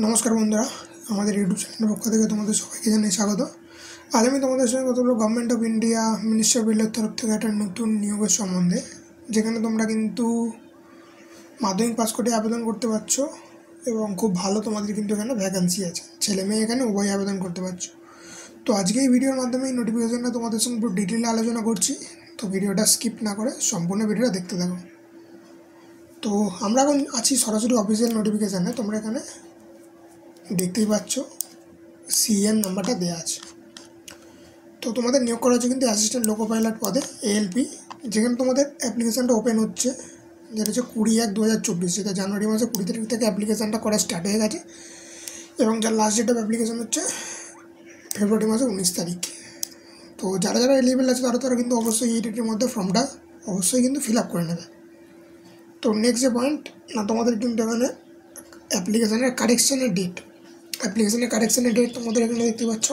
নমস্কার বন্ধুরা, আমাদের ইউটিউব চ্যানেলের পক্ষ থেকে তোমাদের সবাইকে জানাই স্বাগত। আজ আমি তোমাদের সঙ্গে কথা বলবো government of India ministry of বিলের তরফ থেকে একটা নতুন নিয়োগের সম্বন্ধে, যেখানে তোমরা কিন্তু মাধ্যমিক পাস করে আবেদন করতে পারছো এবং খুব ভালো তোমাদের কিন্তু এখানে ভ্যাকান্সি আছে। ছেলে মেয়ে এখানে উভয় আবেদন করতে পারছো। তো আজকে এই ভিডিওর মাধ্যমে এই নোটিফিকেশনটা তোমাদের সঙ্গে পুরো ডিটেলে আলোচনা করছি। তো ভিডিওটা স্কিপ না করে সম্পূর্ণ ভিডিওটা দেখতে থাকো। তো আমরা এখন আছি সরাসরি অফিসিয়াল নোটিফিকেশানে। তোমরা এখানে দেখতেই পাচ্ছ সিএন নাম্বারটা দেওয়া আছে। তো তোমাদের নিয়োগ করা হচ্ছে কিন্তু অ্যাসিস্ট্যান্ট লোকো পাইলট পদে ALP, যেখানে তোমাদের অ্যাপ্লিকেশানটা ওপেন হচ্ছে, যেটা হচ্ছে 20/1/2024, যেটা জানুয়ারি মাসে 20 তারিখ থেকে অ্যাপ্লিকেশানটা করা স্টার্ট হয়ে গেছে এবং যার লাস্ট ডেট অফ অ্যাপ্লিকেশান হচ্ছে ফেব্রুয়ারি মাসে 19 তারিখ। তো যারা যারা এলিজিবল আছে তারা কিন্তু অবশ্যই এই ডেটের মধ্যে ফর্মটা অবশ্যই কিন্তু ফিল আপ করে নেবে। তো নেক্সট যে পয়েন্ট না, তোমাদের কিন্তু এখানে অ্যাপ্লিকেশানের কারেকশানের ডেট তোমাদের এখানে দেখতে পাচ্ছ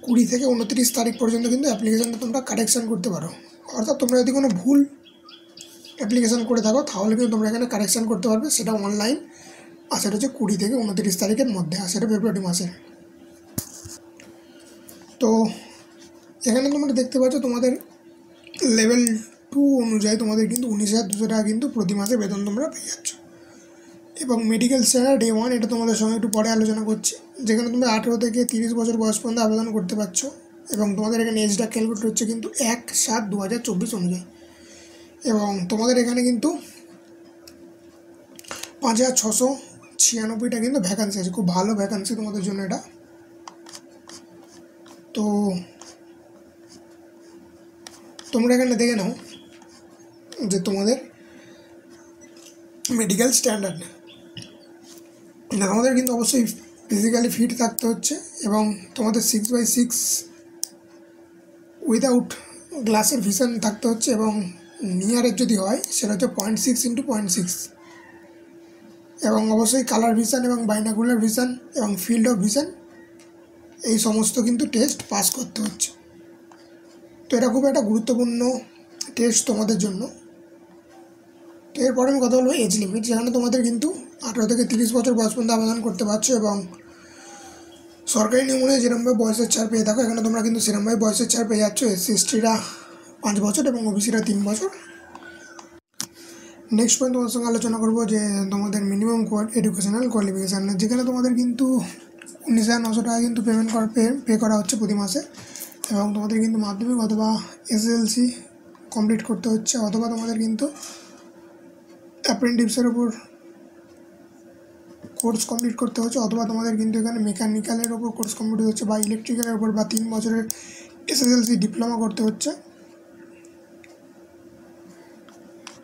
20 থেকে 29 তারিখ পর্যন্ত কিন্তু অ্যাপ্লিকেশানটা তোমরা কারেকশান করতে পারো। অর্থাৎ তোমরা যদি কোনো ভুল অ্যাপ্লিকেশান করে থাকো তাহলে কিন্তু তোমরা এখানে কারেকশান করতে পারবে, সেটা অনলাইন। আর সেটা হচ্ছে 20 থেকে 29 তারিখের মধ্যে, আর সেটা ফেব্রুয়ারি মাসের। তো এখানে তোমরা দেখতে পাচ্ছ তোমাদের লেভেল 2 অনুযায়ী তোমাদের কিন্তু 19,200 টাকা কিন্তু প্রতি মাসে বেতন তোমরা পেয়ে যাচ্ছ। এবং মেডিকেল স্ট্যান্ডার্ড ডে 1, এটা তোমাদের সঙ্গে একটু পরে আলোচনা করছি, যেখানে তোমরা 18 থেকে 30 বছর বয়স পর্যন্ত আবেদন করতে পারছো। এবং তোমাদের এখানে এজটা ক্যালকুলেট হচ্ছে কিন্তু 1/7/2024 অনুযায়ী। এবং তোমাদের এখানে কিন্তু 5,696টা কিন্তু ভ্যাকান্সি আছে, খুব ভালো ভ্যাকান্সি তোমাদের জন্য এটা। তো তোমরা এখানে দেখে নাও যে তোমাদের মেডিকেল স্ট্যান্ডার্ড আমাদের কিন্তু অবশ্যই ফিজিক্যালি ফিট থাকতে হচ্ছে এবং তোমাদের 6/6 উইদাউট গ্লাসের ভিশন থাকতে হচ্ছে, এবং নিয়ারের যদি হয় সেটা হচ্ছে 0.6x0.6, এবং অবশ্যই কালার ভিশন এবং বাইনাকুলার ভিশন এবং ফিল্ড অফ ভিশন, এই সমস্ত কিন্তু টেস্ট পাস করতে হচ্ছে। তো এটা খুব একটা গুরুত্বপূর্ণ টেস্ট তোমাদের জন্য। তো এরপরে আমি কথা বলবো এজ লিমিট, যেখানে তোমাদের কিন্তু 18 থেকে 30 বছর বয়স পর্যন্ত আবেদন করতে পারছো। এবং সরকারি নিয়ম অনুযায়ী যেরকমভাবে বয়সের ছাড় পেয়ে থাকো, এখানে তোমরা কিন্তু সেরকমভাবে বয়সের ছাড় পেয়ে যাচ্ছ। SC/STরা 5 বছর এবং OBCরা 3 বছর। নেক্সট পয়েন্ট তোমার সঙ্গে আলোচনা করবো যে তোমাদের মিনিমাম এডুকেশনাল কোয়ালিফিকেশান, যেখানে তোমাদের কিন্তু 19,900 টাকা কিন্তু পে করা হচ্ছে প্রতি মাসে। এবং তোমাদের কিন্তু মাধ্যমিক অথবা SSLC কমপ্লিট করতে হচ্ছে, অথবা তোমাদের কিন্তু অ্যাপ্রেন্টিসের ওপর কোর্স কমপ্লিট করতে হচ্ছে, অথবা তোমাদের কিন্তু এখানে মেকানিক্যালের ওপর কোর্স কমপ্লিট হচ্ছে, বা ইলেকট্রিক্যালের ওপর, বা 3 বছরের SSLC ডিপ্লোমা করতে হচ্ছে।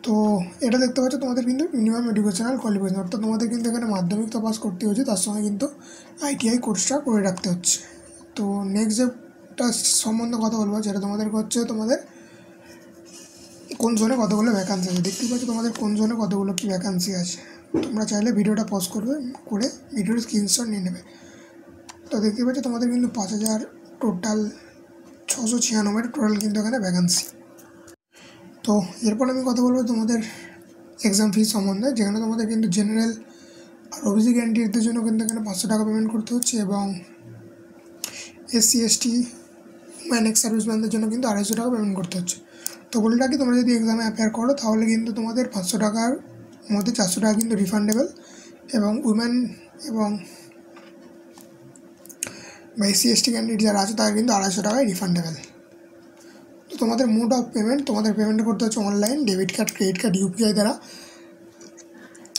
তো এটা দেখতে পাচ্ছ তোমাদের কিন্তু মিনিমাম এডুকেশনাল কোয়ালিফিকেশন, অর্থাৎ তোমাদের কিন্তু এখানে মাধ্যমিক তো পাস করতে হচ্ছে, তার সঙ্গে কিন্তু ITI কোর্সটা করে রাখতে হচ্ছে। তো নেক্সট যেটা সম্বন্ধে কথা বলবো, যেটা তোমাদের হচ্ছে তোমাদের কোন জোনে কতগুলো ভ্যাকান্সি আছে। দেখতেই পাচ্ছ তোমাদের কোন জোনে কতগুলো কী ভ্যাকান্সি আছে। তোমরা চাইলে ভিডিওটা পজ করে ভিডিওর স্ক্রিনশট নিয়ে নেবে। তো দেখতে পাচ্ছ তোমাদের কিন্তু 5,000 টোটাল 696 টোটাল কিন্তু এখানে ভ্যাকান্সি। তো এরপর আমি কথা বলবো তোমাদের এক্সাম ফিস সম্বন্ধে, যেখানে তোমাদের কিন্তু জেনারেল আর OBC ক্যান্ডিডেটদের জন্য কিন্তু এখানে 500 টাকা পেমেন্ট করতে হচ্ছে, এবং SC/ST এক্স সার্ভিসম্যানদের জন্য কিন্তু 250 টাকা পেমেন্ট করতে হচ্ছে। তো বলে রাখি, তোমরা যদি এক্সামে অ্যাপিয়ার করো তাহলে কিন্তু তোমাদের 500 টাকার মধ্যে 400 টাকা কিন্তু রিফান্ডেবল, এবং উইমেন এবং SC/ST ক্যান্ডিডেট যারা আছে তারা কিন্তু 250 টাকায় রিফান্ডেবল। তো তোমাদের মোড অফ পেমেন্ট, তোমাদের পেমেন্ট করতে হচ্ছে online, debit card, credit card, UPI দ্বারা।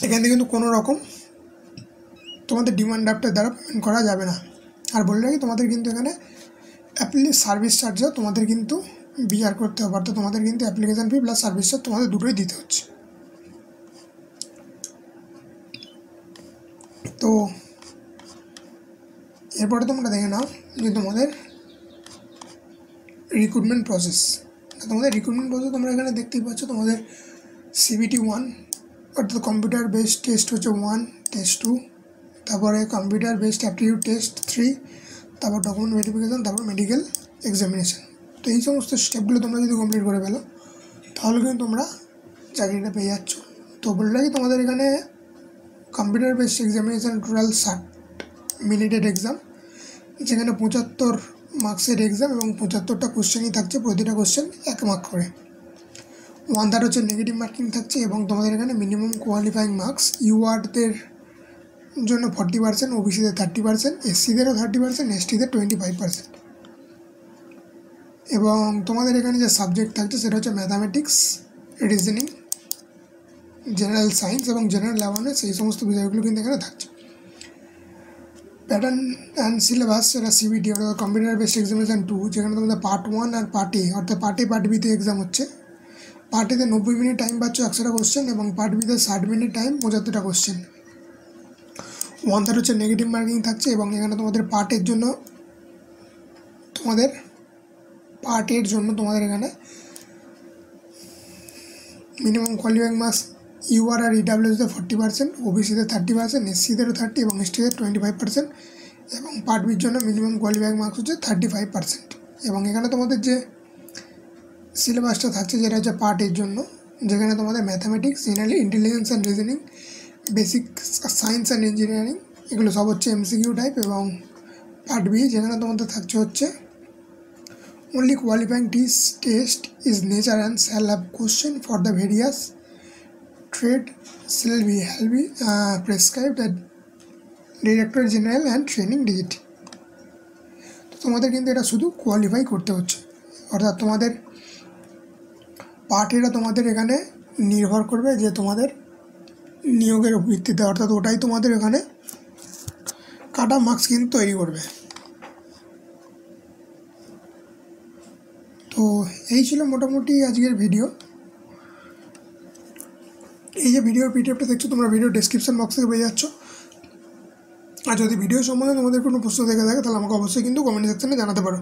এখান থেকে কিন্তু কোনো রকম তোমাদের ডিমান্ড ড্রাফটের দ্বারা পেমেন্ট করা যাবে না। আর বলে রাখি, তোমাদের কিন্তু এখানে সার্ভিস চার্জও তোমাদের কিন্তু বিয়ার করতে হবে, অর্থাৎ তোমাদের কিন্তু application fee plus service charge তোমাদের দুটোই দিতে হচ্ছে। তো এরপরে তোমরা দেখে নাও যে তোমাদের রিক্রুটমেন্ট প্রসেস তোমরা এখানে দেখতেই পাচ্ছ। তোমাদের CBT 1 অর্থাৎ কম্পিউটার বেসড টেস্ট হচ্ছে 1, টেস্ট 2, তারপরে কম্পিউটার বেসড অ্যাপটিটিউড টেস্ট 3, তারপর ডকুমেন্ট ভেরিফিকেশান, তারপর মেডিকেল এক্সামিনেশান। তো এই সমস্ত স্টেপগুলো তোমরা যদি কমপ্লিট করে ফেলো তাহলে কিন্তু তোমরা চাকরিটা পেয়ে যাচ্ছ। তো বলে রাখি, তোমাদের এখানে কম্পিউটার বেসড এক্সামিনেশান টোটাল 60 মিনিটের এক্সাম, যেখানে 75 মার্কসের এক্সাম এবং 75টা কোশ্চেনই থাকছে, প্রতিটা কোশ্চেন 1 মার্ক করে। 1/3 হচ্ছে নেগেটিভ মার্কিং থাকছে এবং তোমাদের এখানে মিনিমাম কোয়ালিফাইং মার্কস ইউআরদের জন্য 40%, ওবিসিদের 30%, এসসিদেরও 30%, এসটিদের 25%। এবং তোমাদের এখানে যে সাবজেক্ট থাকছে সেটা হচ্ছে ম্যাথামেটিক্স, রিজনিং, জেনারেল সায়েন্স এবং জেনারেল অ্যাওয়ারনেস, এই সমস্ত বিষয়গুলো কিন্তু এখানে থাকছে। প্যাটার্ন অ্যান্ড সিলেবাস সেটা সিবিটি অর্থাৎ কম্পিউটার বেসড এক্সামিনেশান 2, যেখানে তোমাদের পার্ট 1 আর পার্ট এ অর্থাৎ পার্ট এ পার্ট বিতে এক্সাম হচ্ছে। পার্ট এতে 90 মিনিট টাইম পাচ্ছ 100টা কোশ্চেন এবং পার্ট বিতে 60 মিনিট টাইম 75টা কোশ্চেন। 1/3 হচ্ছে নেগেটিভ মার্কিং থাকছে এবং এখানে তোমাদের পার্ট এর জন্য তোমাদের এখানে মিনিমাম কোয়ালিফাইং মার্কস ইউআর আর ইডাব্লিউএসদের 40%, ওবিসিদের 30%, এসসিদেরও 30 এবং এসটিদের 25%, এবং পার্ট বির জন্য মিনিমাম কোয়ালিফাইং মার্কস হচ্ছে 35%। এবং এখানে তোমাদের যে সিলেবাসটা থাকছে যেটা হচ্ছে পার্ট এর জন্য, যেখানে তোমাদের mathematics, general intelligence and reasoning, basic science and engineering, এগুলো সব হচ্ছে এমসিকিউ টাইপ। এবং পার্ট বি যেখানে তোমাদের থাকছে হচ্ছে only qualifying test is nature and shall have question for the various trade shall be prescribed at Director General and Training Digit। তো তোমাদের কিন্তু এটা শুধু কোয়ালিফাই করতে হচ্ছে, অর্থাৎ তোমাদের পার্ট এটা তোমাদের এখানে নির্ভর করবে যে তোমাদের নিয়োগের ভিত্তিতে, অর্থাৎ ওটাই তোমাদের এখানে কাট অফ মার্কস কিন্তু তৈরি করবে। তো এই ছিল মোটামুটি আজকের ভিডিও। এই যে ভিডিওর পিডিএফটা দেখছো তোমরা ভিডিও ডেসক্রিপশন বক্স থেকে পেয়ে যাচ্ছ। আর যদি ভিডিও সম্বন্ধে তোমাদের কোনো প্রশ্ন থেকে থাকে তাহলে আমাকে অবশ্যই কিন্তু কমেন্ট সেকশনে জানাতে পারো।